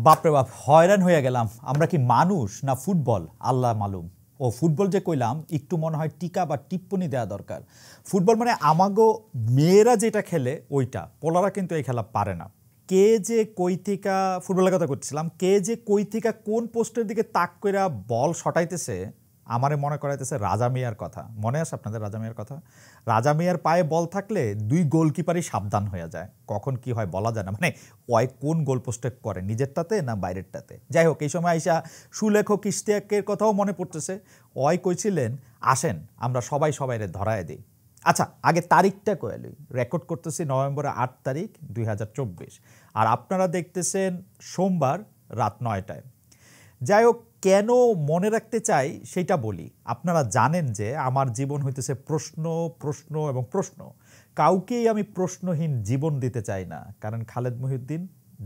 বাপরে বাপ হয়রান হয়ে গেলাম। আমরা কি মানুষ না ফুটবল আল্লাহ মালুম। ও ফুটবল যে কইলাম একটু মনে হয় টিকা বা টিপ্পনি দেওয়া দরকার। ফুটবল মানে আমাগো মেয়েরা যেটা খেলে ওইটা, পোলারা কিন্তু এই খেলা পারে না। কে যে কই থেকে ফুটবলের কথা করছিলাম, কে যে কই থেকে কোন পোস্টের দিকে তাক কইরা বল শটাইতেছে আমারে মনে করাইতেছে রাজা মিয়ার কথা। মনে আছে আপনাদের রাজা মিয়ার কথা? রাজা মিয়ার পায়ে বল থাকলে দুই গোলকিপারই সাবধান হয়ে যায়, কখন কি হয় বলা যায় না। মানে ওই কোন গোল পোস্টে করে, নিজেরটাতে না বাইরেরটাতে। যাই হোক, এই সময় আইসা সুলেখক ইশতিয়াকের কথাও মনে পড়তেছে। ওই কইছিলেন আসেন আমরা সবাই সবাইরে ধরায় দিই। আচ্ছা, আগে তারিখটা কইলি। রেকর্ড করতেছি নভেম্বরের 8 তারিখ 2024, আর আপনারা দেখতেছেন সোমবার রাত 9টায়। যাই হোক, কেন মনে রাখতে চাই সেটা বলি। আপনারা জানেন যে আমার জীবন হইতেছে প্রশ্ন প্রশ্ন এবং প্রশ্ন। কাউকেই আমি প্রশ্নহীন জীবন দিতে চাই না, কারণ খালেদ মহিউদ্দিন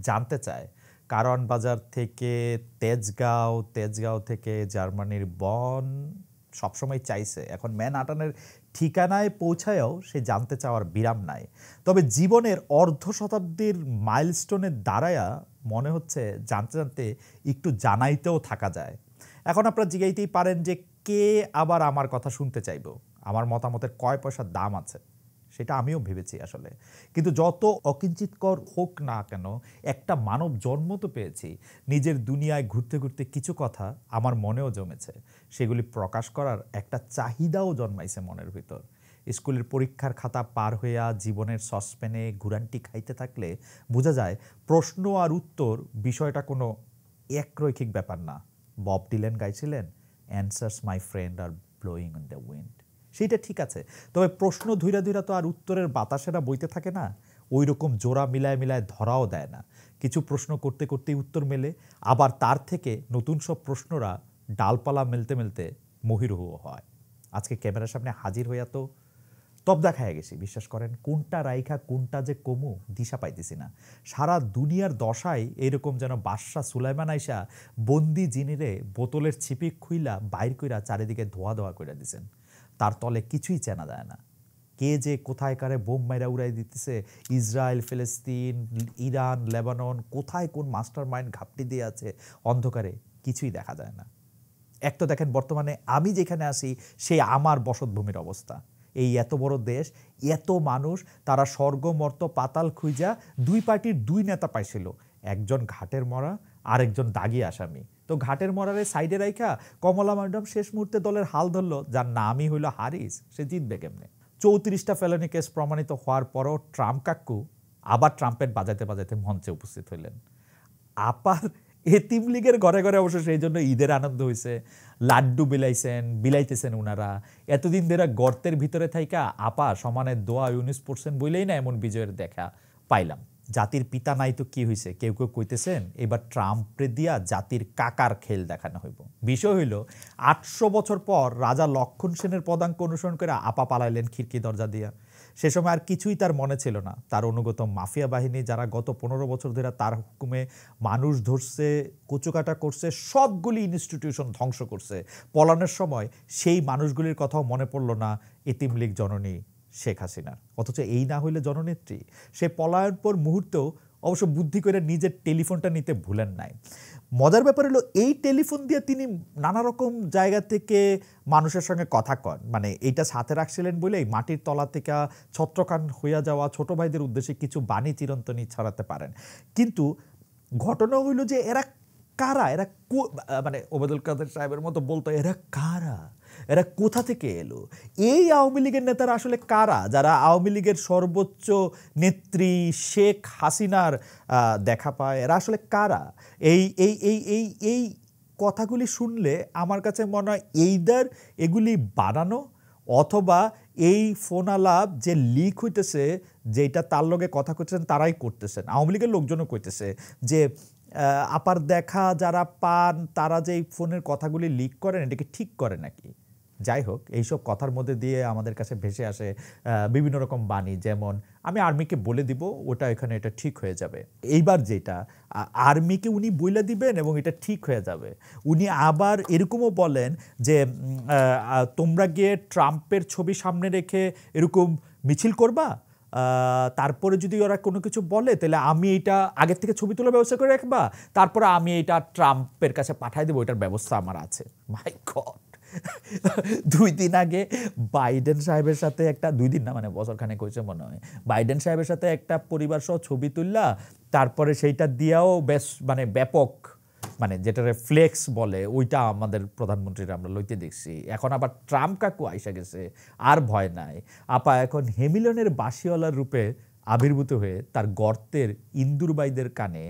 জানতে চায় কারওয়ান বাজার থেকে তেজগাঁও থেকে জার্মানির বন সবসময় চাইছে। এখন ম্যানহাটানের ঠিকানায় পৌঁছায়ও সে জানতে চাওয়ার বিরাম নাই। তবে জীবনের অর্ধ শতাব্দীর মাইলস্টোনের দ্বারায়া মনে হচ্ছে জানতে জানতে একটু জানাইতেও থাকা যায়। এখন আপনারা জিজ্ঞাইতেই পারেন যে কে আবার আমার কথা শুনতে চাইব, আমার মতামতের কয় পয়সার দাম আছে, সেটা আমিও ভেবেছি আসলে। কিন্তু যত অকিঞ্চিতকর হোক না কেন, একটা মানব জন্ম তো পেয়েছি। নিজের দুনিয়ায় ঘুরতে ঘুরতে কিছু কথা আমার মনেও জমেছে, সেগুলি প্রকাশ করার একটা চাহিদাও জন্মাইছে মনের ভিতর। স্কুলের পরীক্ষার খাতা পার হইয়া জীবনের সসপ্যানে ঘুরান্টি খাইতে থাকলে বোঝা যায় প্রশ্ন আর উত্তর বিষয়টা কোনো একরৈখিক ব্যাপার না। বব ডিলান গাইছিলেন, answers my friend are blowing on the wind. সেইটা ঠিক আছে, তবে প্রশ্ন ধুইরা ধুইরা তো আর উত্তরের বাতাসেরা বইতে থাকে না। ওই রকম জোড়া মিলায় মিলায় ধরাও দেয় না। কিছু প্রশ্ন করতে করতেই উত্তর মেলে, আবার তার থেকে নতুন সব প্রশ্নরা ডালপালা মেলতে মেলতে মহিরুহ হয়। আজকে ক্যামেরার সামনে হাজির হইয়া তো তবদা খাইয়া গেছি, বিশ্বাস করেন। কোনটা রাইখা কোনটা যে কমু দিশা পাইতেছি না। সারা দুনিয়ার দশায় এইরকম যেন বাদশা সুলাইমান আইসা বন্দি জিনিরে বোতলের ছিপি খুইলা বাইর কইরা চারিদিকে ধোয়া ধোয়া কইরা দিছেন। তার তলে কিছুই চেনা যায় না। কে যে কোথায় কারে বোম মাইরা উড়াই দিতেছে, ইসরায়েল, ফিলিস্তিন, ইরান, লেবানন, কোথায় কোন মাস্টার মাইন্ড ঘাপটি দিয়ে আছে অন্ধকারে, কিছুই দেখা যায় না। এক তো দেখেন বর্তমানে আমি যেখানে আসি সেই আমার বসতভূমির অবস্থা। এই এত বড় দেশ, এত মানুষ, তারা স্বর্গ মর্ত পাতাল খুঁজা দুই পার্টির দুই নেতা পাইছিল, একজন ঘাটের মরা আরেকজন দাগি আসামি। তো ঘাটের মরারে সাইডে রাইখা কমলা ম্যাডাম শেষ মুহূর্তে দলের হাল ধরলো, যার নামই হইল হারিস। সে জিতবে কেমনে? 34টা ফেলানি কেস প্রমাণিত হওয়ার পরও ট্রাম্প কাকু আবার ট্রাম্পেট বাজাইতে বাজাইতে মঞ্চে উপস্থিত হইলেন। আপার এতিম লীগের ঘরে ঘরে অবশ্য সেই জন্য ঈদের আনন্দ হয়েছে, লাড্ডু বিলাইতেছেন উনারা। এতদিন ধরে গর্তের ভিতরে থাইকা আপা সমানে দোয়া ইউনিস পড়ছেন বইলেই না এমন বিজয়ের দেখা পাইলাম। জাতির পিতা নাই তো কি হয়েছে, কেউ কেউ কইতেছেন এবার ট্রাম্পে দিয়া জাতির কাকার খেল দেখানো হইব। বিষয় হইল 800 বছর পর রাজা লক্ষণ সেনের পদাঙ্ক অনুসরণ করে আপা পালাইলেন খিড়কি দরজা দিয়া। সে সময় আর কিছুই তার মনে ছিল না। তার অনুগত মাফিয়া বাহিনী, যারা গত 15 বছর ধরে তার হুকুমে মানুষ ধরছে, কুচুকাটা করছে, সবগুলি ইনস্টিটিউশন ধ্বংস করছে। পলানোর সময় সেই মানুষগুলির কথাও মনে পড়ল না এতিম লীগ জননী শেখ হাসিনার। অথচ এই না হইলে জননেত্রী, সে পলায়ন পর মুহূর্তেও অবশ্য বুদ্ধি করে নিজের টেলিফোনটা নিতে ভুলেন নাই। মজার ব্যাপার হলো এই টেলিফোন দিয়ে তিনি নানা রকম জায়গা থেকে মানুষের সঙ্গে কথা কন। মানে এইটা সাথে রাখছিলেন বলেই মাটির তলা থেকে ছত্রখান হইয়া যাওয়া ছোট ভাইদের উদ্দেশ্যে কিছু বাণী চিরন্তনী ছড়াতে পারেন। কিন্তু ঘটনা হইল যে এরা কারা, এরা মানে ওবায়দুল কাদের সাহেবের মতো বলতো এরা কারা, এরা কোথা থেকে এলো? এই আওয়ামী লীগের নেতারা আসলে কারা, যারা আওয়ামী লীগের সর্বোচ্চ নেত্রী শেখ হাসিনার দেখা পায়? এরা আসলে কারা? এই এই এই এই এই কথাগুলি শুনলে আমার কাছে মনে হয় এইদার এগুলি বানানো, অথবা এই ফোন আলাপ যে লিক হইতেছে, যেটা তার লগে কথা করতেছেন তারাই করতেছেন। আওয়ামী লীগের লোকজনও কইতেছে যে আপার দেখা যারা পান তারা যে এই ফোনের কথাগুলি লিক করেন এটাকে ঠিক করে নাকি। যাই হোক, এইসব কথার মধ্যে দিয়ে আমাদের কাছে ভেসে আসে বিভিন্ন রকম বাণী, যেমন আমি আর্মিকে বলে দিব ওটা এখানে এটা ঠিক হয়ে যাবে। এইবার যেটা আর্মিকে উনি বলে দিবেন এবং এটা ঠিক হয়ে যাবে। উনি আবার এরকমও বলেন যে তোমরা গিয়ে ট্রাম্পের ছবি সামনে রেখে এরকম মিছিল করবা, তারপরে যদি ওরা কোনো কিছু বলে তাহলে আমি এটা আগের থেকে ছবি তোলার ব্যবস্থা করে রাখবা, তারপরে আমি এটা ট্রাম্পের কাছে পাঠাই দেবো, এটার ব্যবস্থা আমার আছে। মাই গড, 2 দিন আগে বাইডেন সাহেবের সাথে একটা, 2 দিন না মানে বছরখানেক হয়েছে মনে হয়, বাইডেন সাহেবের সাথে একটা পরিবার সহ ছবি তুললা, তারপরে সেইটা দিয়েও বেশ মানে ব্যাপক মানে যেটা ফ্লেক্স বলে ওইটা আমাদের প্রধানমন্ত্রীরা আমরা লইতে দেখছি। এখন আবার ট্রাম্প কাকু আইসা গেছে, আর ভয় নাই। আপা এখন হেমিলনের বাঁশিওয়ালার রূপে আবির্ভূত হয়ে তার গর্তের ইন্দুরবাইদের কানে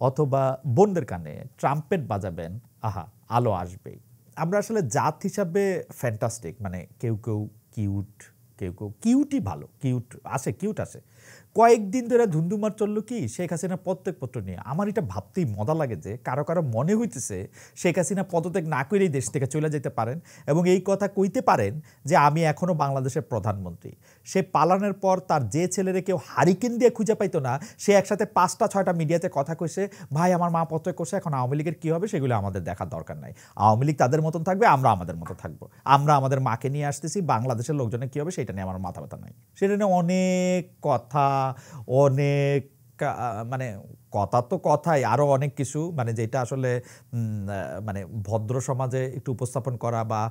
অথবা বোনদের কানে ট্রাম্পেট বাজাবেন, আহা আলো আসবেই। আমরা আসলে জাত হিসাবে ফ্যান্টাস্টিক, মানে কেউ কেউ কিউট, কেউ কেউ কিউটই ভালো, কিউট আছে, কিউট আছে। কয়েকদিন ধরে ধুন্দুমার চললো কি শেখ হাসিনা পদত্যাগপত্র নিয়ে। আমার এটা ভাবতেই মজা লাগে যে কারো কারো মনে হইতেছে শেখ হাসিনা পদত্যাগ না করেই দেশ থেকে চলে যেতে পারেন এবং এই কথা কইতে পারেন যে আমি এখনও বাংলাদেশের প্রধানমন্ত্রী। সে পালানোর পর তার যে ছেলেরে কেউ হারিকেন দিয়ে খুঁজে পাইতো না, সে একসাথে 5টা 6টা মিডিয়াতে কথা কইছে, ভাই আমার মা পদত্যাগ করছে, এখন আওয়ামী লীগের কী হবে সেগুলো আমাদের দেখার দরকার নাই, আওয়ামী লীগ তাদের মতন থাকবে, আমরা আমাদের মতো থাকবো, আমরা আমাদের মাকে নিয়ে আসতেছি, বাংলাদেশের লোকজনের কী হবে সেটা নিয়ে আমার মাথা ব্যথা নাই। সেটা নিয়ে অনেক কথা, অনেক মানে কথা তো কথাই, আরও অনেক কিছু মানে যেটা আসলে মানে ভদ্র সমাজে একটু উপস্থাপন করা, বা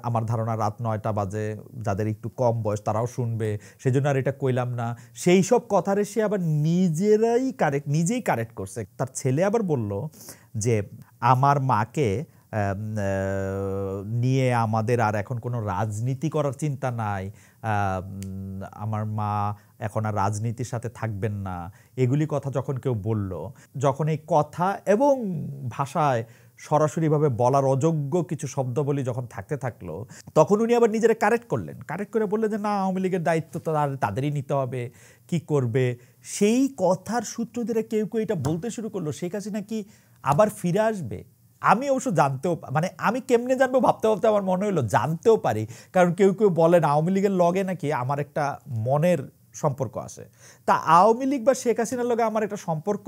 আমার ধারণা রাত 9টা বাজে, যাদের একটু কম বয়স তারাও শুনবে, সেজন্য আর এটা কইলাম না। সেই সব কথার সে আবার নিজেই কারেক্ট করছে। তার ছেলে আবার বলল যে আমার মাকে নিয়ে আমাদের আর এখন কোনো রাজনীতি করার চিন্তা নাই, আমার মা এখন আর রাজনীতির সাথে থাকবেন না। এগুলি কথা যখন কেউ বলল, যখন এই কথা এবং ভাষায় সরাসরিভাবে বলার অযোগ্য কিছু শব্দাবলী যখন থাকতে থাকলো, তখন উনি আবার নিজেরা কারেক্ট করলেন। কারেক্ট করে বললেন যে না, আওয়ামী লীগের দায়িত্ব তো তাদেরই নিতে হবে, কি করবে। সেই কথার সূত্র ধরে কেউ কেউ এটা বলতে শুরু করলো শেখ হাসিনা কি আবার ফিরে আসবে। আমি অবশ্য জানতেও, মানে আমি কেমনে জানবো ভাবতে ভাবতে আমার মনে হলো জানতেও পারি, কারণ কেউ কেউ বলেন আওয়ামী লীগের লগে নাকি আমার একটা মনের সম্পর্ক আছে। তা আওয়ামী লীগ বা শেখ হাসিনার লগে আমার একটা সম্পর্ক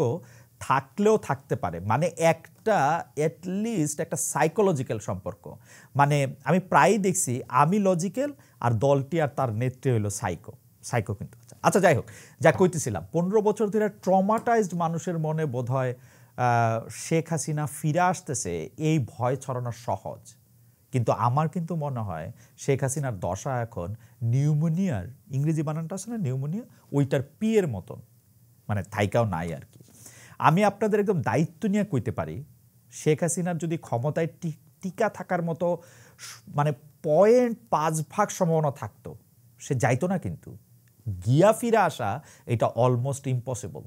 থাকলেও থাকতে পারে, মানে একটা অ্যাটলিস্ট একটা সাইকোলজিক্যাল সম্পর্ক। মানে আমি প্রায়ই দেখছি আমি লজিক্যাল আর দলটি আর তার নেত্রী হলো সাইকো কিন্তু। আচ্ছা যাই হোক, যা কইতেছিলাম, 15 বছর ধরে ট্রমাটাইজড মানুষের মনে বোধ হয় শেখ হাসিনা ফিরে আসতেছে, এই ভয় ছড়ানো সহজ। কিন্তু আমার কিন্তু মনে হয় শেখ হাসিনার দশা এখন নিউমোনিয়ার, ইংরেজি বানানটা আছে না নিউমোনিয়া, ওইটার পিয়ের মতন, মানে থাইকাও নাই আর কি। আমি আপনাদের একদম দায়িত্ব নিয়ে কইতে পারি, শেখ হাসিনার যদি ক্ষমতায় টিকা থাকার মতো মানে 0.5% সম্ভাবনা থাকতো, সে যাইতো না। কিন্তু গিয়া ফিরে আসা এটা অলমোস্ট ইম্পসিবল।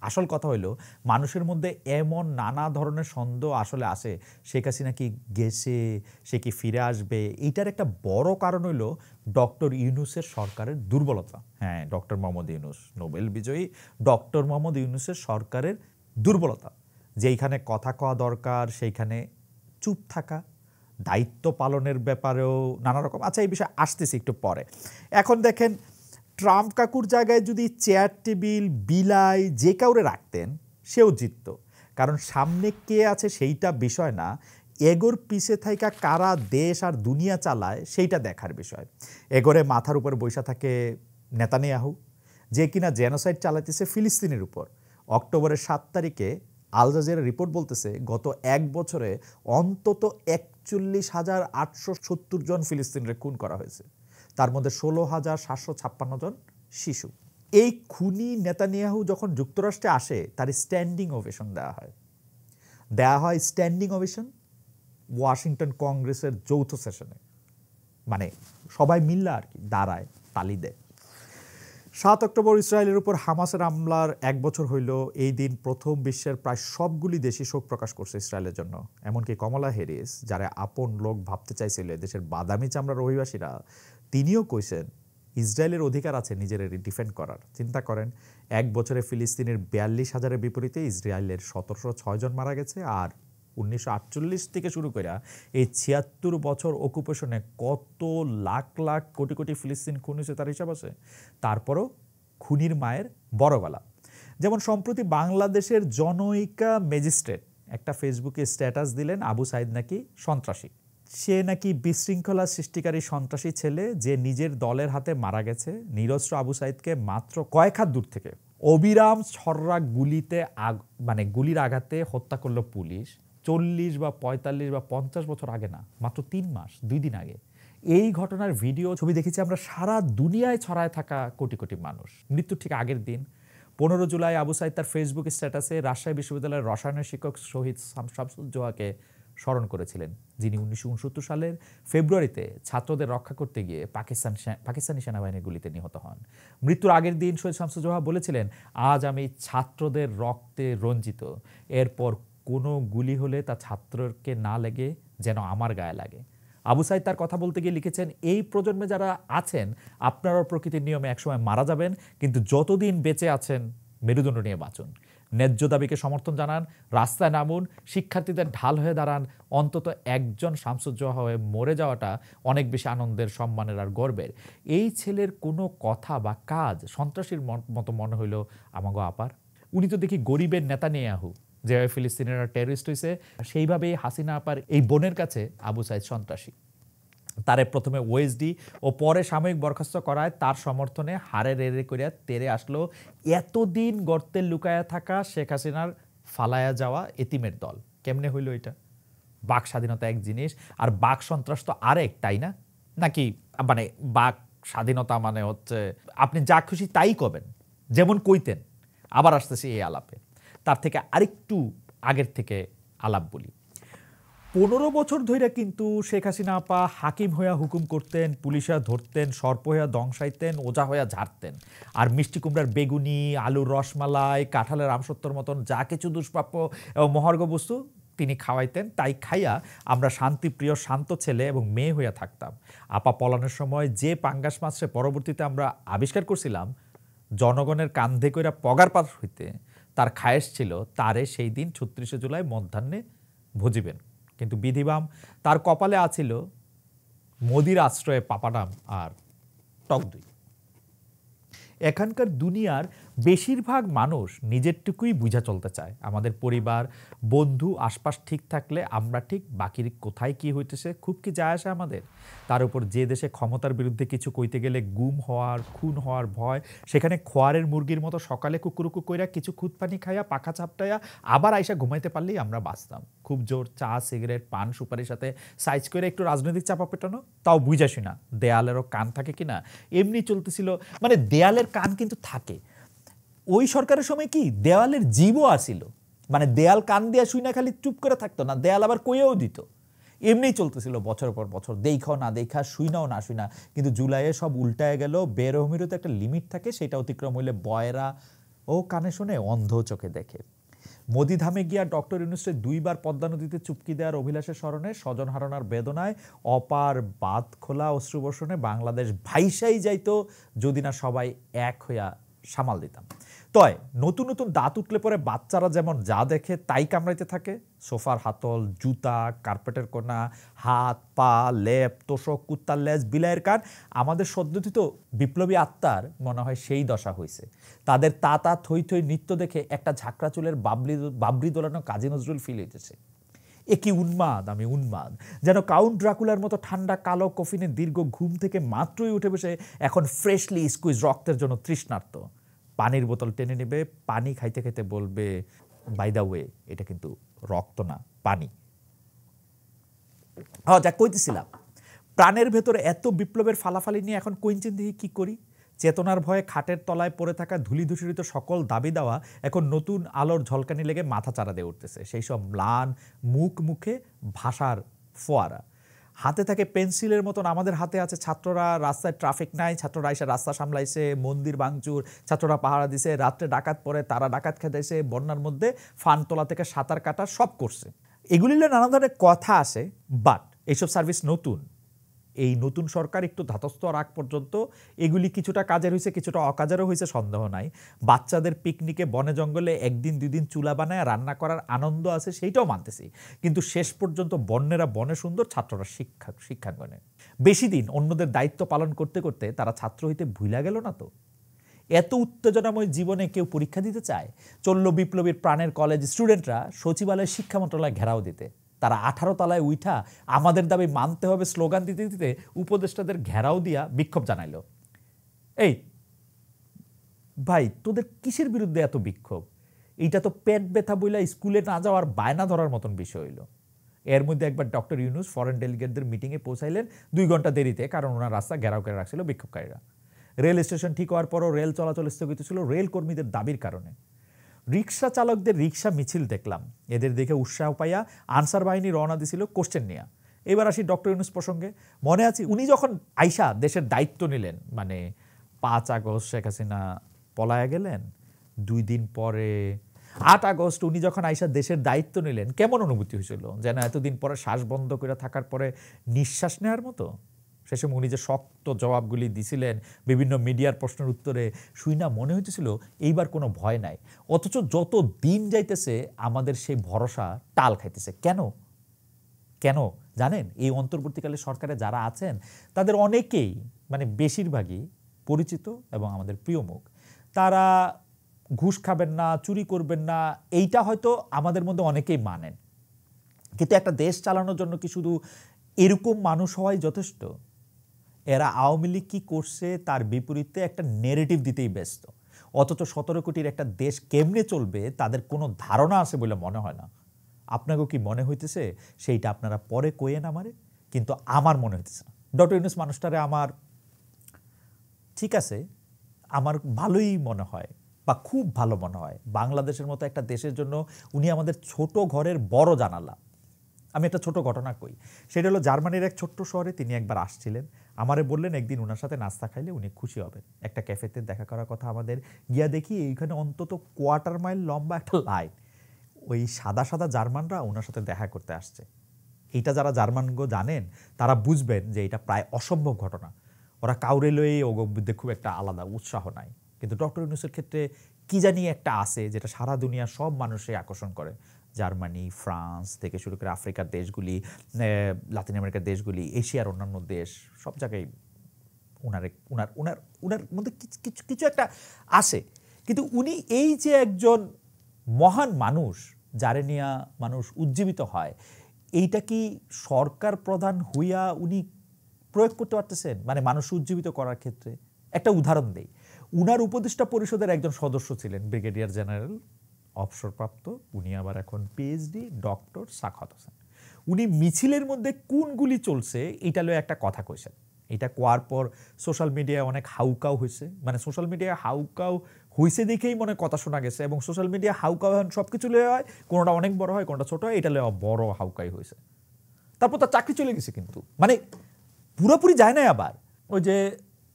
আসল কথা হইল মানুষের মধ্যে এমন নানা ধরনের সন্দেহ আসলে আসে, শেখ হাসিনা কি গেছে, সে কি ফিরে আসবে। এইটার একটা বড় কারণ হইল ডক্টর ইউনূসের সরকারের দুর্বলতা। হ্যাঁ, ডক্টর মোহাম্মদ ইউনূস, নোবেল বিজয়ী ডক্টর মোহাম্মদ ইউনূসের সরকারের দুর্বলতা, যেইখানে কথা কওয়া দরকার সেইখানে চুপ থাকা, দায়িত্ব পালনের ব্যাপারেও নানা রকম। আচ্ছা, এই বিষয়ে আসতেছি একটু পরে। এখন দেখেন, ট্রাম্প কাকুর জায়গায় যদি চেয়ার টেবিল বিলাই যে কাউরে রাখতেন, সেও জিতত। কারণ সামনে কে আছে সেইটা বিষয় না, এগোর পিছে থাইকা কারা দেশ আর দুনিয়া চালায় সেইটা দেখার বিষয়। এগোরে মাথার উপর বৈশা থাকে নেতানিয়াহু, যে কিনা জেনোসাইড চালাইতেছে ফিলিস্তিনের উপর। অক্টোবরের 7 তারিখে আল জাজিরা রিপোর্ট বলতেছে গত 1 বছরে অন্তত 41,870 জন ফিলিস্তিনিদের খুন করা হয়েছে, তার মধ্যে 16,756 জন শিশু। এই খুনি নেতানিয়াহু যখন যুক্তরাষ্ট্রে আসে, তার স্ট্যান্ডিং ওভেশন দেওয়া হয় স্ট্যান্ডিং ওভেশন ওয়াশিংটন কংগ্রেসের যৌথ সেশনে, মানে সবাই মিল্লা আর কি দাঁড়ায়, তালি দেয়। 7 অক্টোবর ইসরায়েলের উপর হামাসের হামলার 1 বছর হইল। এই দিন প্রথম বিশ্বের প্রায় সবগুলি দেশই শোক প্রকাশ করছে ইসরায়েলের জন্য। এমনকি কমলা হ্যারিস, যারা আপন লোক ভাবতে চাইছিল দেশের বাদামি চামড়ার অভিবাসীরা, তিনিও কইছেন ইসরায়েলের অধিকার আছে নিজের ডিফেন্ড করার। চিন্তা করেন, 1 বছরে ফিলিস্তিনের 42,000-এর বিপরীতে ইসরায়েলের 1706 জন মারা গেছে। আর 1948 থেকে শুরু করে এই 76 বছর অকুপেশনে কত লাখ লাখ কোটি কোটি ফিলিস্তিন খুন হয়েছে তার হিসাব আছে। তারপরও খুনির মায়ের বড় গলা। যেমন সম্প্রতি বাংলাদেশের জনৈকা ম্যাজিস্ট্রেট একটা ফেসবুকে স্ট্যাটাস দিলেন, আবু সাইদ নাকি সন্ত্রাসী। সে নাকি বিশৃঙ্খলা সৃষ্টিকারী সন্ত্রাসী ছেলে যে নিজের দলের হাতে মারা গেছে নিরস্ত্র আবু সাইদকে মাত্র কয়েক হাত দূর থেকে অবিরাম ছররা গুলিতে মানে গুলির আঘাতে হত্যা করলো পুলিশ 40 বা 45 বা 50 বছর আগে না, মাত্র 3 মাস 2 দিন আগে। এই ঘটনার ভিডিও ছবি দেখেছি আমরা সারা দুনিয়ায় ছড়ায় থাকা কোটি কোটি মানুষ। মৃত্যুর ঠিক আগের দিন 15 জুলাই আবু সাইদ তার ফেসবুক স্ট্যাটাসে রাজশাহী বিশ্ববিদ্যালয়ের রসায়নের শিক্ষক শহীদ শামসুজ্জোহাকে স্মরণ করেছিলেন, যিনি 1969 সালের ফেব্রুয়ারিতে ছাত্রদের রক্ষা করতে গিয়ে পাকিস্তানি সেনাবাহিনীর গুলিতে নিহত হন। মৃত্যুর আগের দিন শহীদ শামসুজ্জোহা বলেছিলেন, আজ আমি ছাত্রদের রক্তে রঞ্জিত, এরপর কোনো গুলি হলে তা ছাত্রকে না লেগে যেন আমার গায়ে লাগে। আবু সাইদ তার কথা বলতে গিয়ে লিখেছেন, এই প্রজন্মে যারা আছেন আপনারাও প্রকৃতির নিয়মে একসময় মারা যাবেন, কিন্তু যতদিন বেঁচে আছেন মেরুদণ্ড নিয়ে বাঁচুন। ন্যায্য দাবিকে সমর্থন জানান, রাস্তায় নামুন, শিক্ষার্থীদের ঢাল হয়ে দাঁড়ান। অন্তত একজন শামসুজ্জোহা হয়ে মরে যাওয়াটা অনেক বেশি আনন্দের, সম্মানের আর গর্বের। এই ছেলের কোনো কথা বা কাজ সন্ত্রাসীর মতো মনে হইল আমাগো আপার। উনি তো দেখি গরিবের নেতানিয়াহু, যেভাবে ফিলিস্তিনিরা টেররিস্ট হয়েছে সেইভাবেই হাসিনা আপার এই বোনের কাছে আবু সাইদ সন্ত্রাসী। তারে প্রথমে ওএসডি ও পরে সাময়িক বরখাস্ত করায় তার সমর্থনে হারে রেড়ে করিয়া তেরে আসলো এতদিন গর্তে লুকায়া থাকা শেখ হাসিনার ফালায়া যাওয়া এতিমের দল। কেমনে হইল এটা? বাক স্বাধীনতা এক জিনিস আর বাক সন্ত্রাস তো আরেক, তাই না? নাকি মানে বাক স্বাধীনতা মানে হচ্ছে আপনি যা খুশি তাই করবেন, যেমন কইতেন। আবার আসতেছি এই আলাপে, তার থেকে আরেকটু আগের থেকে আলাপ বলি। 15 বছর ধরে কিন্তু শেখ হাসিনা আপা হাকিম হইয়া হুকুম করতেন, পুলিশা ধরতেন, সর্প হইয়া দংশাইতেন, ওজা হইয়া ঝাড়তেন। আর মিষ্টি কুমড়ার বেগুনি, আলুর রসমালাই, কাঁঠালের আমসত্বর মতন যা কিছু দুষ্প্রাপ্য এবং মহার্ঘ বস্তু তিনি খাওয়াইতেন। তাই খাইয়া আমরা শান্তিপ্রিয় শান্ত ছেলে এবং মেয়ে হইয়া থাকতাম। আপা পলানোর সময় যে পাঙ্গাস মাছরে পরবর্তীতে আমরা আবিষ্কার করছিলাম জনগণের কান্ধে কইরা পগার পার হইতে, তার খায়েশ ছিল তারে সেই দিন 36 জুলাই মধ্যাহ্নে ভজিবেন। কিন্তু বিধিবাম তার কপালে আছিল মোদির আশ্রয়ে পাপাডাম আর টক দই। এখানকার দুনিয়ার বেশিরভাগ মানুষ নিজেরটুকুই বুঝা চলতে চায়। আমাদের পরিবার, বন্ধু, আশপাশ ঠিক থাকলে আমরা ঠিক, বাকির কোথায় কি হইতেছে খুব কি যায় আসে আমাদের? তার উপর যে দেশে ক্ষমতার বিরুদ্ধে কিছু কইতে গেলে গুম হওয়ার, খুন হওয়ার ভয়, সেখানে খোয়ারের মুরগির মতো সকালে কুকুরুকু কইরা কিছু খুদ পানি খাইয়া পাখা চাপটাইয়া আবার আইসা ঘুমাইতে পারলেই আমরা বাঁচতাম। খুব জোর চা, সিগারেট, পান, সুপারির সাথে সাইজ করে একটু রাজনৈতিক চাপা পেটানো, তাও বুঝাসি না দেয়ালেরও কান থাকে কিনা, এমনি চলতেছিল। মানে দেয়ালের কান কিন্তু থাকে। ওই সরকারের সময় কি দেওয়ালের জীবও আসিল, মানে দেয়াল কান দিয়া শুই না খালি চুপ করে থাকতো না, দেয়াল আবার কইয়াও দিত। এমনিই চলতেছিল বছর পর বছর, দেখাও না দেখা, শুই নাও না শুই না। কিন্তু জুলাইয়ে সব উল্টায় গেল। বেরহমিরও তো একটা লিমিট থাকে, সেটা অতিক্রম হইলে বয়রা ও কানে শুনে, অন্ধ চোখে দেখে। মোদিধামে গিয়া ডক্টর ইউনূসের 2 বার পদ্মা নদীতে চুপকি দেওয়ার অভিলাষের স্মরণে, স্বজন হারানোর বেদনায়, অপার বাঁধ খোলা অশ্রুবর্ষণে বাংলাদেশ ভাইসাই যাইতো যদি না সবাই এক হইয়া সামাল দিতাম। তয় নতুন নতুন দাঁত উঠলে পরে বাচ্চারা যেমন যা দেখে তাই কামড়াইতে থাকে। সোফার হাতল, জুতা, কার্পেটের কোনা, হাত পা, লেপ, তোষক, কুত্তার লেজ, বিলাইয়ের কান। আমাদের সদ্যোথিত বিপ্লবী আত্মার মনে হয় সেই দশা হয়েছে। তাদের তা থই থই নৃত্য দেখে একটা ঝাঁকড়া চুলের বাবরি দোলানো কাজী নজরুল ফিল হইতেছে। এ কি উন্মাদ, আমি উন্মাদ। যেন কাউন্ট ড্রাকুলার মতো ঠান্ডা কালো কফিনের দীর্ঘ ঘুম থেকে মাত্রই উঠে বসে এখন ফ্রেশলি স্কুইজ রক্তের জন্য তৃষ্ণার্ত। পানির বোতল টেনে নেবে, পানি খাইতে খাইতে বলবে, বাই দা ওয়ে এটা কিন্তু রক্ত না, পানি। যা কইতেছিলাম, প্রাণের ভেতরে এত বিপ্লবের ফালাফালি নিয়ে এখন কইনচেন দিয়ে কি করি? চেতনার ভয়ে খাটের তলায় পড়ে থাকা ধূলিধূসরিত সকল দাবি দেওয়া এখন নতুন আলোর ঝলকানি লেগে মাথা চারা দিয়ে উঠতেছে। সেই সব ম্লান মুখে ভাষার ফোয়ারা। হাতে থাকে পেন্সিলের মতন, আমাদের হাতে আছে ছাত্ররা, রাস্তায় ট্রাফিক নাই, ছাত্ররা এসে রাস্তা সামলাইছে, মন্দির ভাঙচুর, ছাত্ররা পাহারা দিছে, রাত্রে ডাকাত পরে তারা ডাকাত খেদাইছে, বন্যার মধ্যে ফান তোলা থেকে সাঁতার কাটা সব করছে। এগুলিলে নানা ধরনের কথা আসে, বাট এইসব সার্ভিস নতুন। এই নতুন সরকার একটু ধাতস্থ রাখ পর্যন্ত এগুলি কিছুটা কাজের হয়েছে, কিছুটা অকাজেরও হয়েছে, সন্দেহ নাই। বাচ্চাদের পিকনিকে বনে জঙ্গলে 1 দিন 2 দিন চুলা বানায় রান্না করার আনন্দ আছে, সেইটাও মানতেছি। কিন্তু শেষ পর্যন্ত বন্যেরা বনে সুন্দর, ছাত্ররা শিক্ষাঙ্গনে। বেশি দিন অন্যদের দায়িত্ব পালন করতে করতে তারা ছাত্র হইতে ভুলা গেল না তো? এত উত্তেজনাময় জীবনে কেউ পরীক্ষা দিতে চায়? চলল বিপ্লবীর প্রাণের কলেজ স্টুডেন্টরা সচিবালয় শিক্ষা মন্ত্রণালয় ঘেরাও দিতে। তারা 18 তলায় উঠা আমাদের দাবি মানতে হবে স্লোগান দিতে দিতে উপদেষ্টাদের ঘেরাও দিয়া বিক্ষোভ জানাইল। এই ভাই, তোদের কিসের বিরুদ্ধে এত বিক্ষোভ? এইটা তো পেট ব্যথা বইলা স্কুলে না যাওয়ার বায়না ধরার মতন বিষয় হইল। এর মধ্যে একবার ডক্টর ইউনূস ফরেন ডেলিগেটদের মিটিংয়ে পৌঁছাইলেন 2 ঘন্টা দেরিতে, কারণ ওনার রাস্তা ঘেরাও করে রাখছিল বিক্ষোভকারীরা। রেল স্টেশন ঠিক হওয়ার পরও রেল চলাচল স্থগিত ছিল রেল কর্মীদের দাবির কারণে। রিক্সা চালকদের রিক্সা মিছিল দেখলাম, এদের দেখে উৎসাহ পাইয়া আনসার বাহিনী রওনা দিছিল কোশ্চেন নিয়ে। এবার আসি ডক্টর ইউনূস প্রসঙ্গে। মনে আছে উনি যখন আইসা দেশের দায়িত্ব নিলেন, মানে 5 আগস্ট শেখ হাসিনা পলায়া গেলেন, 2 দিন পরে 8 আগস্ট উনি যখন আইসা দেশের দায়িত্ব নিলেন, কেমন অনুভূতি হয়েছিল? যেন এতদিন পরে শ্বাস বন্ধ করে থাকার পরে নিঃশ্বাস নেওয়ার মতো। সে সময় উনি যে শক্ত জবাবগুলি দিছিলেন বিভিন্ন মিডিয়ার প্রশ্নের উত্তরে, শুই না মনে হইতেছিল এইবার কোনো ভয় নাই। অথচ যত দিন যাইতেছে আমাদের সেই ভরসা টাল খাইতেছে। কেন কেন জানেন? এই অন্তর্বর্তীকালে সরকারে যারা আছেন তাদের অনেকেই, মানে বেশিরভাগই পরিচিত এবং আমাদের প্রিয় মুখ। তারা ঘুষ খাবেন না, চুরি করবেন না, এইটা হয়তো আমাদের মধ্যে অনেকেই মানেন। কিন্তু একটা দেশ চালানোর জন্য কি শুধু এরকম মানুষ হওয়াই যথেষ্ট? এরা আওয়ামী লীগ কি করছে তার বিপরীতে একটা নেরেটিভ দিতেই ব্যস্ত। অথচ 17 কোটির একটা দেশ কেমনে চলবে তাদের কোনো ধারণা আছে বলে মনে হয় না। আপনাকেও কি মনে হইতেছে? সেইটা আপনারা পরে কইয়েন আমারে, কিন্তু আমার মনে হইতেছে না। ডক্টর ইউনূস মানুষটারে আমার, ঠিক আছে, আমার ভালোই মনে হয় বা খুব ভালো মনে হয়। বাংলাদেশের মতো একটা দেশের জন্য উনি আমাদের ছোট ঘরের বড় জানালা। আমি একটা ছোট ঘটনা কই, সেটা হলো জার্মানির এক ছোট্ট শহরে তিনি একবার আসছিলেন। আমারে বললেন একদিন ওনার সাথে নাস্তা খাইলে উনি খুশি হবেন। একটা ক্যাফেতে দেখা করার কথা আমাদের। গিয়া দেখি এইখানে অন্তত 1/4 মাইল লম্বা একটা লাইন। ওই সাদা সাদা জার্মানরা ওনার সাথে দেখা করতে আসছে। এইটা যারা জার্মানগো জানেন তারা বুঝবেন যে এটা প্রায় অসম্ভব ঘটনা। ওরা কাউরে লয়ে ওগো বিদ্যে খুব একটা আলাদা উৎসাহ নাই। কিন্তু ডক্টর ইউনূসের ক্ষেত্রে কি জানি একটা আছে যেটা সারা দুনিয়ার সব মানুষই আকর্ষণ করে। জার্মানি, ফ্রান্স থেকে শুরু করে আফ্রিকার দেশগুলি, লাতিন আমেরিকার দেশগুলি, এশিয়ার অন্যান্য দেশ, সব জায়গায় উনার মধ্যে কিছু একটা আসে। কিন্তু উনি এই যে একজন মহান মানুষ যারে নিয়ে মানুষ উজ্জীবিত হয়, এইটা কি সরকার প্রধান হইয়া উনি প্রয়োগ করতে পারতেছেন? মানে মানুষ উজ্জীবিত করার ক্ষেত্রে একটা উদাহরণ দেই। উনার উপদেষ্টা পরিষদের একজন সদস্য ছিলেন ব্রিগেডিয়ার জেনারেল, অবসরপ্রাপ্ত, উনি আবার এখন পিএইচডি ডক্টর সাখাওয়াত হোসেন। উনি মিছিলের মধ্যে কোন গুলি চলছে এটা লয়ে একটা কথা কইছেন। এটা কোয়ার পর সোশ্যাল মিডিয়ায় অনেক হাউকাউ হয়েছে। মানে সোশ্যাল মিডিয়ায় হাউকাউ হয়েছে দেখেই মনে কথা শোনা গেছে, এবং সোশ্যাল মিডিয়া হাউকাউ সব কিছু লয়ে হয়, কোনোটা অনেক বড় হয়, কোনোটা ছোট হয়, এটা লয়ে বড় হাউকাই হয়েছে। তারপর তার চাকরি চলে গেছে, কিন্তু মানে পুরোপুরি যায় নাই। আবার ওই যে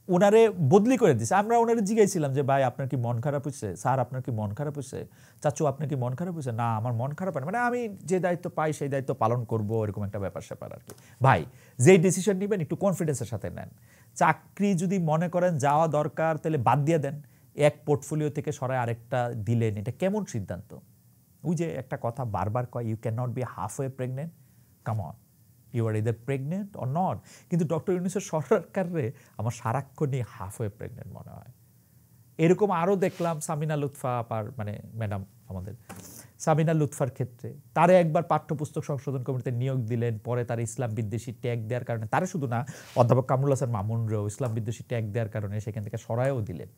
ওনারে বদলি করে দিছে। আমরা ওনারে জিজ্ঞাসিলাম যে ভাই আপনার কি মন খারাপ হয়েছে? স্যার আপনার কি মন খারাপ হয়েছে? চাচু আপনার কি মন খারাপ হয়েছে? না আমার মন খারাপ হয় না, মানে আমি যে দায়িত্ব পাই সেই দায়িত্ব পালন করব, এরকম একটা ব্যাপার স্যাপার আর কি। ভাই যেই ডিসিশন নেবেন একটু কনফিডেন্সের সাথে নেন। চাকরি যদি মনে করেন যাওয়া দরকার তাহলে বাদ দিয়ে দেন, এক পোর্টফোলিও থেকে সরায় আরেকটা দিলেন, এটা কেমন সিদ্ধান্ত? ওই যে একটা কথা বারবার কয়, you can not be halfway pregnant, come on, you are either pregnant or not. কিন্তু ডক্টর ইউনূসের সরকারে আমার সারাক্ষণই হাফওয়ে প্রেগনেন্ট মনে হয়। এরকম আরও দেখলাম সামিনা লুৎফা আপার, মানে ম্যাডাম আমাদের সামিনা লুৎফার ক্ষেত্রে। তারে একবার পাঠ্যপুস্তক সংশোধন কমিটিতে নিয়োগ দিলেন, পরে তার ইসলাম বিদ্বেষী ট্যাগ দেওয়ার কারণে, তারে শুধু না অধ্যাপক কামরুল হাসান মামুনরেও ইসলাম বিদ্বেষী ট্যাগ দেওয়ার কারণে সেখান থেকে সরায়ও দিলেন।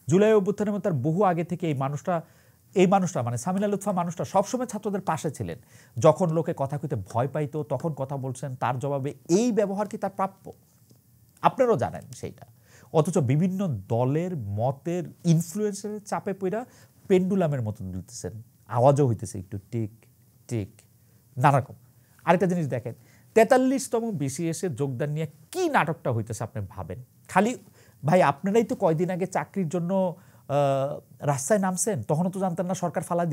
জুলাই অভ্যুত্থানের মধ্যে তার বহু আগে থেকে এই মানুষটা মানে সামিনা লুৎফা মানুষটা সবসময় ছাত্রদের পাশে ছিলেন। যখন লোকে কথা কইতে ভয় পাইতো তখন কথা বলছেন, তার জবাবে এই ব্যবহার কি তার প্রাপ্য? আপনারাও জানেন সেইটা। অথচ বিভিন্ন দলের মতের ইনফ্লুয়েন্সের চাপে পড়া পেন্ডুলামের মতো দুলতেছেন, আওয়াজও হইতেছে একটু টিক টিক নানারকম। আরেকটা জিনিস দেখেন, 43তম বিসিএস যোগদান নিয়ে কি নাটকটা হইতেছে আপনি ভাবেন। খালি ভাই আপনারাই তো কয়দিন আগে চাকরির জন্য রাস্তায় নামছেন, তখনও তো জানতেন না সরকার ফালা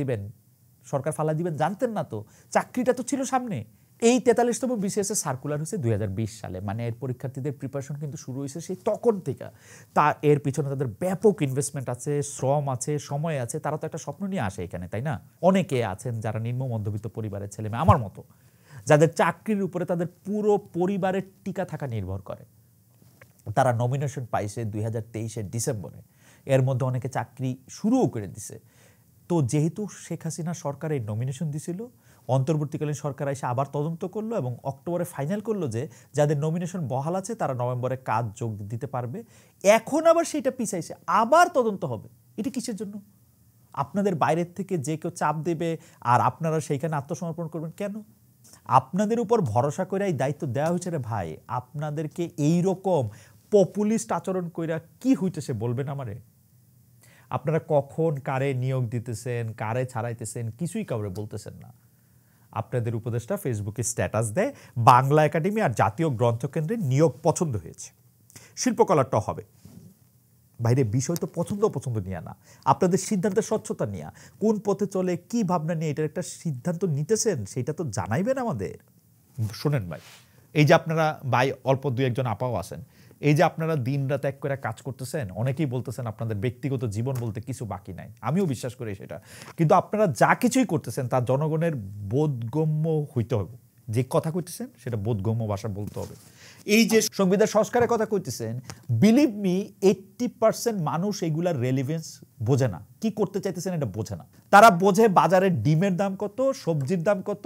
দিবেন, জানতেন না তো, চাকরিটা তো ছিল সামনে। এই 43তম বিসিএস এর সার্কুলার হয়েছে 2020 সালে, মানে এর পরীক্ষার্থীদের প্রিপারেশন কিন্তু শুরু হয়েছে সেই তখন থেকে। এর পিছনে তাদের ব্যাপক ইনভেস্টমেন্ট আছে, শ্রম আছে, সময় আছে। তারা তো একটা স্বপ্ন নিয়ে আসে এখানে, তাই না? অনেকে আছেন যারা নিম্ন মধ্যবিত্ত পরিবারের ছেলে মেয়ে আমার মতো, যাদের চাকরির উপরে তাদের পুরো পরিবারের টিকা থাকা নির্ভর করে। তারা নমিনেশন পাইছে 2023-এর ডিসেম্বরে, এর মধ্যে অনেকে চাকরি শুরুও করে দিছে। তো যেহেতু শেখ হাসিনা সরকার এই নমিনেশন দিছিল, অন্তর্বর্তীকালীন সরকার এসে আবার তদন্ত করলো এবং অক্টোবরে ফাইনাল করলো যে যাদের নমিনেশন বহাল আছে তারা নভেম্বরে কাজ যোগ দিতে পারবে। এখন আবার সেটা পিছাইছে, আবার তদন্ত হবে। এটা কিসের জন্য? আপনাদের বাইরের থেকে যে কেউ চাপ দেবে আর আপনারা সেইখানে আত্মসমর্পণ করবেন কেন? আপনাদের উপর ভরসা করে এই দায়িত্ব দেওয়া হয়েছে রে ভাই, আপনাদেরকে এই রকম পপুলিস্ট আচরণ কইরা কি হইতেছে বলবেন আমারে? আপনারা কখন কারে নিয়োগ দিতেছেন, কারে ছাড়াইতেছেন, কিছুই কাউরে বলতেছেন না। আপনাদের উপদেষ্টা ফেসবুকে স্ট্যাটাস দেয় বাংলা একাডেমি আর জাতীয় গ্রন্থকেন্দ্রে নিয়োগ পছন্দ হয়েছে, শিল্পকলাটাও হবে। বাইরে বিষয় তো পছন্দ নিয়ে না, আপনাদের সিদ্ধান্তের স্বচ্ছতা নিয়ে, কোন পথে চলে কি ভাবনা নিয়ে এটার একটা সিদ্ধান্ত নিতেছেন সেটা তো জানাইবেন আমাদের। শোনেন ভাই, এই যে আপনারা ভাই অল্প দুই একজন আপাও আছেন, এই যে আপনারা দিন রাত এক করে কাজ করতেছেন, অনেকেই বলতেছেন আপনাদের ব্যক্তিগত জীবন বলতে কিছু বাকি নাই, আমিও বিশ্বাস করি সেটা, কিন্তু আপনারা যা কিছুই করতেছেন তা জনগণের বোধগম্য হইতে হবে। যে কথা কইতেছেন সেটা বোধগম্য ভাষা বলতে হবে। এই যে সংবিধান সংস্কারের কথা কইতেছেন, বিলিভ মি 80% মানুষ এগুলার রেলিভেন্স বোঝে না, কি করতে চাইতেছেন এটা বোঝে না। তারা বোঝে বাজারে ডিমের দাম কত, সবজির দাম কত,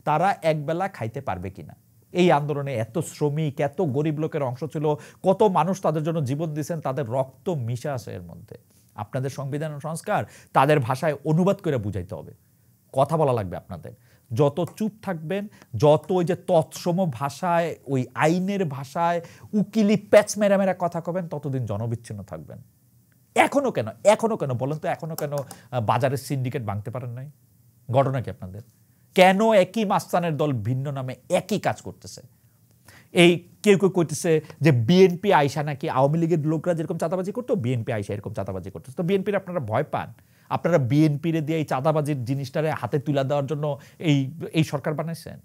তারা একবেলা খাইতে পারবে কিনা। এই আন্দোলনে এত শ্রমিক, এত গরিব লোকের অংশ ছিল, কত মানুষ তাদের জন্য জীবন দিয়েছেন, তাদের রক্ত মিশে আছে এর মধ্যে। আপনাদের সংবিধান সংস্কার তাদের ভাষায় অনুবাদ করে বুঝাইতে হবে, কথা বলা লাগবে আপনাদের। যত চুপ থাকবেন, যত ওই যে তৎসম ভাষায়, ওই আইনের ভাষায় উকিলি প্যাচ মেরা মেরা কথা কবেন, ততদিন জনবিচ্ছিন্ন থাকবেন। এখনো কেন বলেন তো, এখনো কেন বাজারের সিন্ডিকেট ভাঙতে পারেন নাই? ঘটনা কি আপনাদের? কেন একই মাস্তানের দল ভিন্ন নামে একই কাজ করতেছে? এই কেউ কইতেছে যে বিএনপি আইসা নাকি আওয়ামী লীগের লোকরা যেরকম চাঁদাবাজি করতো, বিএনপি আইসা এরকম চাঁদাবাজি করতেছে। তো বিএনপির আপনারা ভয় পান? আপনারা বিএনপিরে দিয়ে এই চাঁদাবাজির জিনিসটারে হাতে তুলে দেওয়ার জন্য এই সরকার বানাইছেন?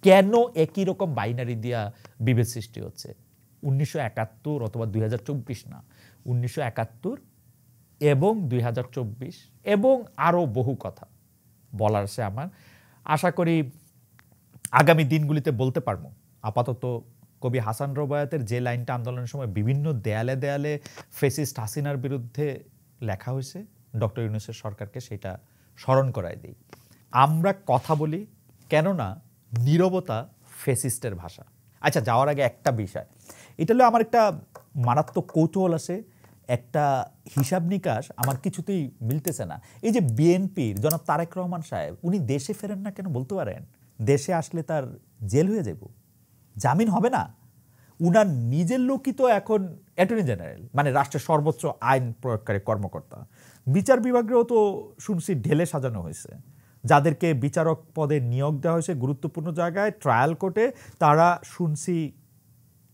কেন একই রকম বাইনারি দিয়া বিভেদ সৃষ্টি হচ্ছে? 1971 অথবা 2024 না, 1971 এবং 2024 এবং আরও বহু কথা বলার আছে আমার। আশা করি আগামী দিনগুলিতে বলতে পারবো। আপাতত কবি হাসান রবায়াতের যে লাইনটা আন্দোলনের সময় বিভিন্ন দেয়ালে দেয়ালে ফেসিস্ট হাসিনার বিরুদ্ধে লেখা হয়েছে, ডক্টর ইউনূসের সরকারকে সেটা স্মরণ করায় দিই। আমরা কথা বলি কেননা নীরবতা ফেসিস্টের ভাষা। আচ্ছা, যাওয়ার আগে একটা বিষয়, এটা হলো আমার একটা মারাত্মক কৌতূহল আছে, একটা হিসাব নিকাশ আমার কিছুতেই মিলতেছে না। এই যে বিএনপির জনাব তারেক রহমান সাহেব, উনি দেশে ফেরেন না কেন বলতে পারেন? দেশে আসলে তার জেল হয়ে যাব, জামিন হবে না। উনার নিজের লোকই তো এখন অ্যাটর্নি জেনারেল, মানে রাষ্ট্রের সর্বোচ্চ আইন প্রয়োগকারী কর্মকর্তা। বিচার বিভাগেও তো শুনছি ঢেলে সাজানো হয়েছে, যাদেরকে বিচারক পদে নিয়োগ দেওয়া হয়েছে গুরুত্বপূর্ণ জায়গায় ট্রায়াল কোর্টে, তারা শুনছি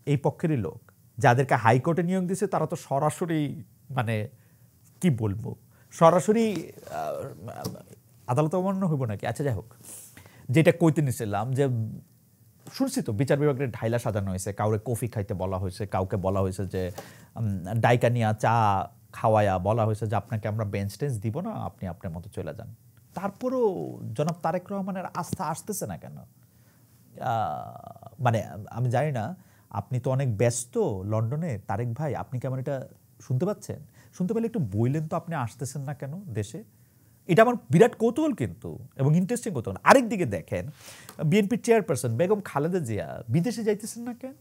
এই পক্ষেরই লোক। যাদেরকে হাইকোর্টে নিয়োগ দিয়েছে তারা তো সরাসরি, মানে কি বলবো, সরাসরি আদালত অবমাননা হইব নাকি? আচ্ছা, যাই হোক, যেটা কইতে নিছিলাম যে শুনছি তো বিচার বিভাগের ঢাইলা সাজানো হয়েছে, কাউরে কফি খাইতে বলা হয়েছে, কাউকে বলা হয়েছে যে ডাইকা নিয়া চা খাওয়ায়া বলা হয়েছে যে আপনাকে আমরা বেঞ্চ টেঞ্চ দিব না, আপনি আপনার মতো চলে যান। তারপরও জনাব তারেক রহমানের আস্থা আসতেছে না কেন? মানে আমি জানি না, আপনি তো অনেক ব্যস্ত লন্ডনে, তারেক ভাই, আপনি কি আমার এটা শুনতে পাচ্ছেন? শুনতে পেলে একটু বললেন তো আপনি আসতেছেন না কেন দেশে? এটা আমার বিরাট কৌতূহল কিন্তু, এবং ইন্টারেস্টিং কৌতূহল। আরেকদিকে দেখেন, বিএনপির চেয়ারপারসন বেগম খালেদা জিয়া বিদেশে যাইতেছেন না কেন?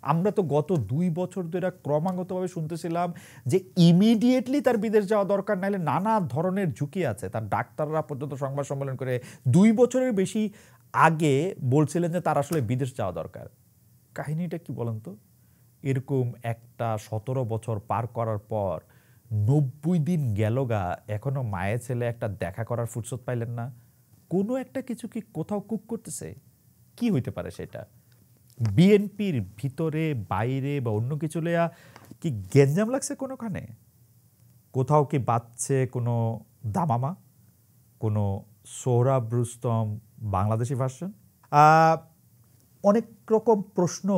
আমরা তো গত 2 বছর ধরে ক্রমাগতভাবে শুনতেছিলাম যে ইমিডিয়েটলি তার বিদেশ যাওয়া দরকার, নাহলে নানা ধরনের ঝুঁকি আছে। তার ডাক্তাররা পর্যন্ত সংবাদ সম্মেলন করে 2 বছরের বেশি আগে বলছিলেন যে তার আসলে বিদেশ যাওয়া দরকার। কাহিনীটা কি বলেন তো? এরকম একটা 17 বছর পার করার পর 90 দিন গেল গা, এখনো মায়ের ছেলে একটা দেখা করার ফুরসত পাইলেন না। কোনো একটা কিছু কি কোথাও কুক করতেছে? কি হইতে পারে সেটা? বিএনপির ভিতরে বাইরে বা অন্য কিছু লইয়া কি গেঞ্জাম লাগছে কোনোখানে? কোথাও কি বাজছে কোনো দামামা, কোনো সোহরাব রুস্তম বাংলাদেশি ভার্সন? অনেক রকম প্রশ্ন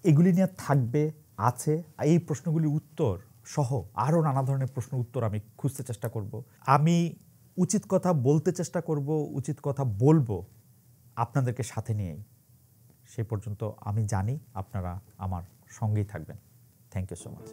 এগুলি নিয়ে থাকবে, আছে। এই প্রশ্নগুলির উত্তর সহ আরও নানা ধরনের প্রশ্ন উত্তর আমি খুঁজতে চেষ্টা করব। আমি উচিত কথা বলতে চেষ্টা করব, উচিত কথা বলবো আপনাদেরকে সাথে নিয়েই। সে পর্যন্ত আমি জানি আপনারা আমার সঙ্গেই থাকবেন। Thank you so much.